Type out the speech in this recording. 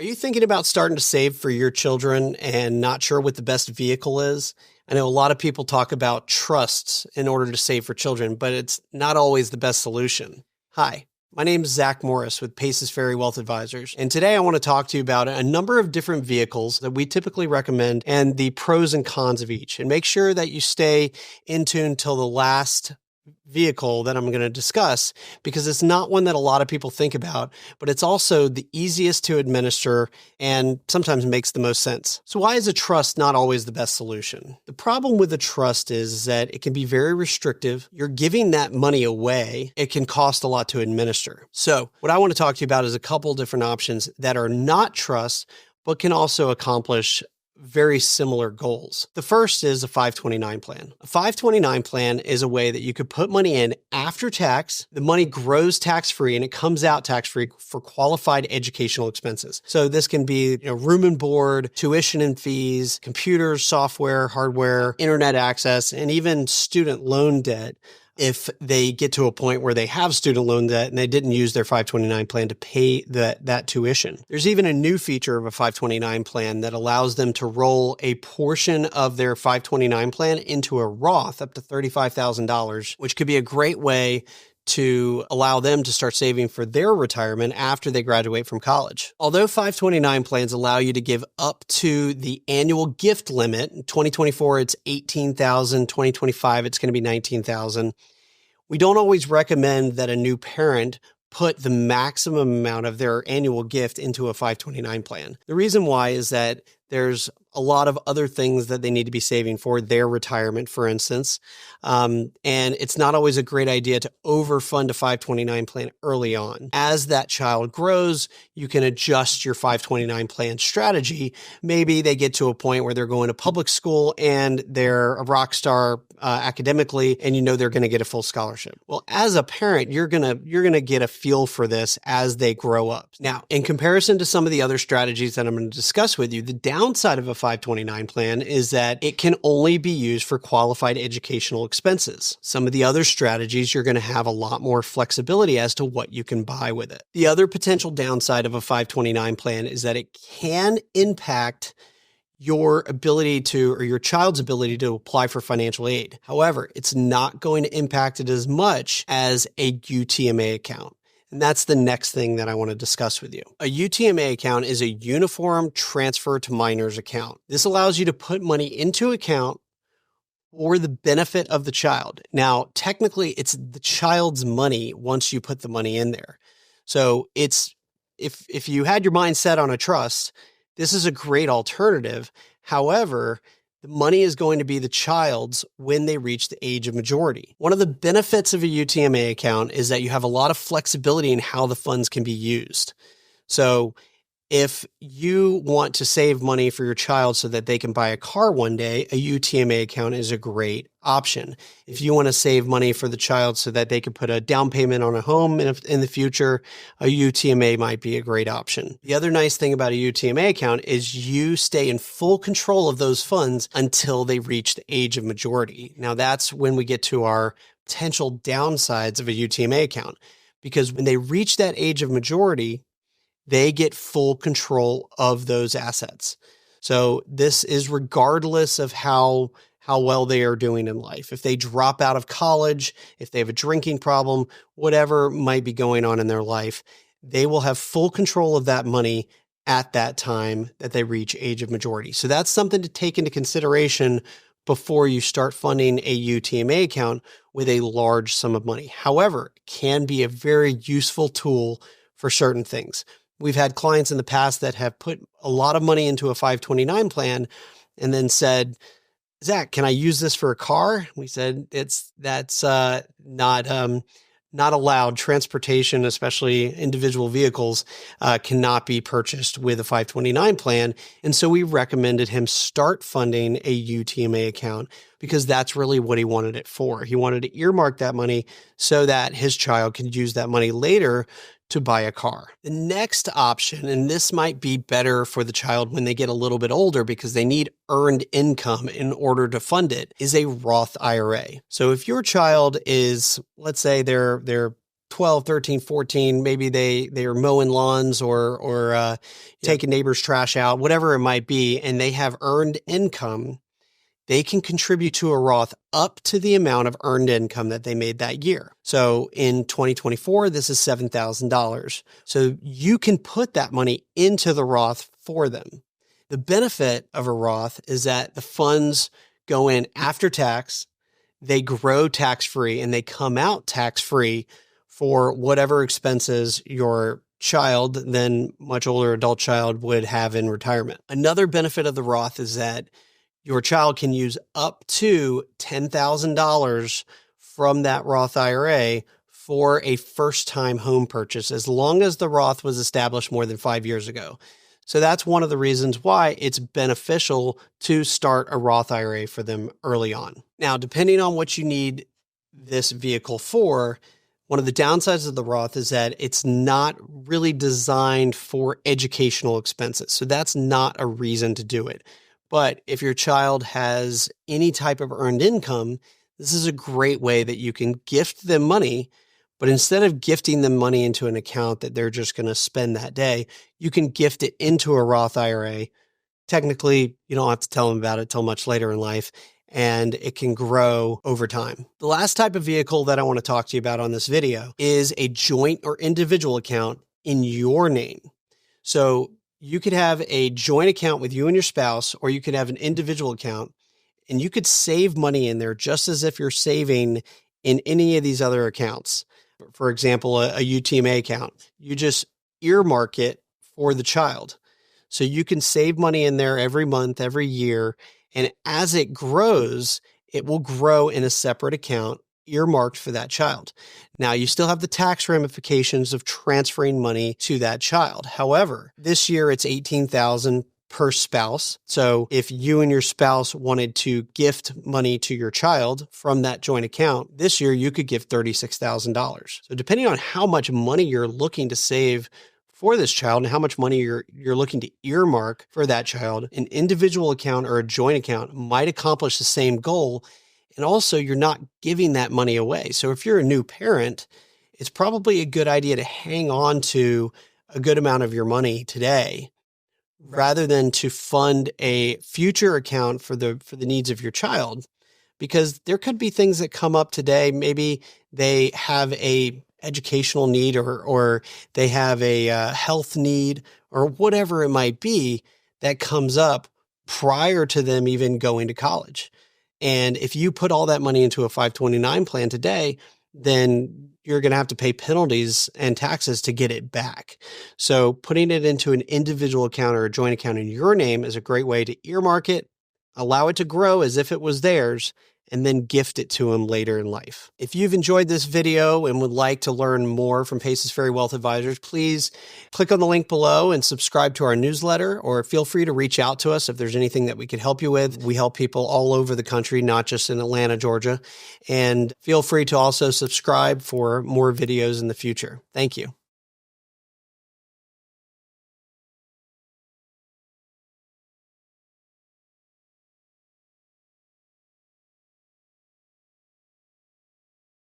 Are you thinking about starting to save for your children and not sure what the best vehicle is? I know a lot of people talk about trusts in order to save for children, but it's not always the best solution. Hi, my name is Zach Morris with Paces Ferry Wealth Advisors, and today I want to talk to you about a number of different vehicles that we typically recommend and the pros and cons of each, and make sure that you stay in tune till the last vehicle that I'm going to discuss, because it's not one that a lot of people think about, but it's also the easiest to administer and sometimes makes the most sense. So why is a trust not always the best solution? The problem with a trust is that it can be very restrictive. You're giving that money away. It can cost a lot to administer. So what I want to talk to you about is a couple different options that are not trusts, but can also accomplish very similar goals. The first is a 529 plan. A 529 plan is a way that you could put money in after tax. The money grows tax-free and it comes out tax-free for qualified educational expenses. So this can be, room and board, tuition and fees, computers, software, hardware, internet access, and even student loan debt. If they get to a point where they have student loan debt and they didn't use their 529 plan to pay that tuition. There's even a new feature of a 529 plan that allows them to roll a portion of their 529 plan into a Roth up to $35,000, which could be a great way to allow them to start saving for their retirement after they graduate from college. Although 529 plans allow you to give up to the annual gift limit, in 2024 it's $18,000, 2025 it's going to be $19,000. We don't always recommend that a new parent put the maximum amount of their annual gift into a 529 plan. The reason why is that there's a lot of other things that they need to be saving for their retirement, for instance. And it's not always a great idea to overfund a 529 plan early on. As that child grows, you can adjust your 529 plan strategy. Maybe they get to a point where they're going to public school and they're a rock star academically, and they're going to get a full scholarship. Well, as a parent, you're going to get a feel for this as they grow up. Now, in comparison to some of the other strategies that I'm going to discuss with you, the downside of a 529 plan is that it can only be used for qualified educational expenses. Some of the other strategies, you're going to have a lot more flexibility as to what you can buy with it. The other potential downside of a 529 plan is that it can impact your ability to, or your child's ability to apply for financial aid. However, it's not going to impact it as much as a UTMA account. And that's the next thing that I want to discuss with you. A UTMA account is a Uniform Transfer to Minors account. This allows you to put money into account for the benefit of the child. Now, technically, it's the child's money once you put the money in there. So it's if you had your mind set on a trust, this is a great alternative. However, the money is going to be the child's when they reach the age of majority. One of the benefits of a UTMA account is that you have a lot of flexibility in how the funds can be used. So if you want to save money for your child so that they can buy a car one day, a UTMA account is a great option. If you want to save money for the child so that they can put a down payment on a home in the future, a UTMA might be a great option. The other nice thing about a UTMA account is you stay in full control of those funds until they reach the age of majority. Now that's when we get to our potential downsides of a UTMA account, because when they reach that age of majority, they get full control of those assets. So this is regardless of how well they are doing in life. If they drop out of college, if they have a drinking problem, whatever might be going on in their life, they will have full control of that money at that time that they reach age of majority. So that's something to take into consideration before you start funding a UTMA account with a large sum of money. However, it can be a very useful tool for certain things. We've had clients in the past that have put a lot of money into a 529 plan and then said, Zach, can I use this for a car? We said, that's not allowed. Transportation, especially individual vehicles, cannot be purchased with a 529 plan. And so we recommended him start funding a UTMA account because that's really what he wanted it for. He wanted to earmark that money so that his child could use that money later to buy a car. The next option, and this might be better for the child when they get a little bit older because they need earned income in order to fund it, is a Roth IRA. So if your child is, let's say they're 12, 13, 14, maybe they are mowing lawns or taking neighbors' trash out, whatever it might be, and they have earned income, they can contribute to a Roth up to the amount of earned income that they made that year. So in 2024, this is $7,000. So you can put that money into the Roth for them. The benefit of a Roth is that the funds go in after tax, they grow tax-free, and they come out tax-free for whatever expenses your child, then much older adult child, would have in retirement. Another benefit of the Roth is that your child can use up to $10,000 from that Roth IRA for a first-time home purchase, as long as the Roth was established more than 5 years ago. So that's one of the reasons why it's beneficial to start a Roth IRA for them early on. Now, depending on what you need this vehicle for, one of the downsides of the Roth is that it's not really designed for educational expenses. So that's not a reason to do it. But if your child has any type of earned income, this is a great way that you can gift them money. But instead of gifting them money into an account that they're just going to spend that day, you can gift it into a Roth IRA. Technically, you don't have to tell them about it till much later in life, and it can grow over time. The last type of vehicle that I want to talk to you about on this video is a joint or individual account in your name. So you could have a joint account with you and your spouse, or you could have an individual account, and you could save money in there just as if you're saving in any of these other accounts. For example, a UTMA account, you just earmark it for the child. So you can save money in there every month, every year, and as it grows, it will grow in a separate account earmarked for that child. Now, you still have the tax ramifications of transferring money to that child. However, this year it's $18,000 per spouse. So if you and your spouse wanted to gift money to your child from that joint account, this year you could give $36,000. So depending on how much money you're looking to save for this child and how much money you're looking to earmark for that child, an individual account or a joint account might accomplish the same goal. And also, you're not giving that money away. So if you're a new parent, it's probably a good idea to hang on to a good amount of your money today rather than to fund a future account for the needs of your child, because there could be things that come up today. Maybe they have a educational need or they have a health need or whatever it might be that comes up prior to them even going to college. And if you put all that money into a 529 plan today, then you're going to have to pay penalties and taxes to get it back. So putting it into an individual account or a joint account in your name is a great way to earmark it, allow it to grow as if it was theirs, and then gift it to them later in life. If you've enjoyed this video and would like to learn more from Paces Ferry Wealth Advisors, please click on the link below and subscribe to our newsletter, or feel free to reach out to us if there's anything that we could help you with. We help people all over the country, not just in Atlanta, Georgia. And feel free to also subscribe for more videos in the future. Thank you.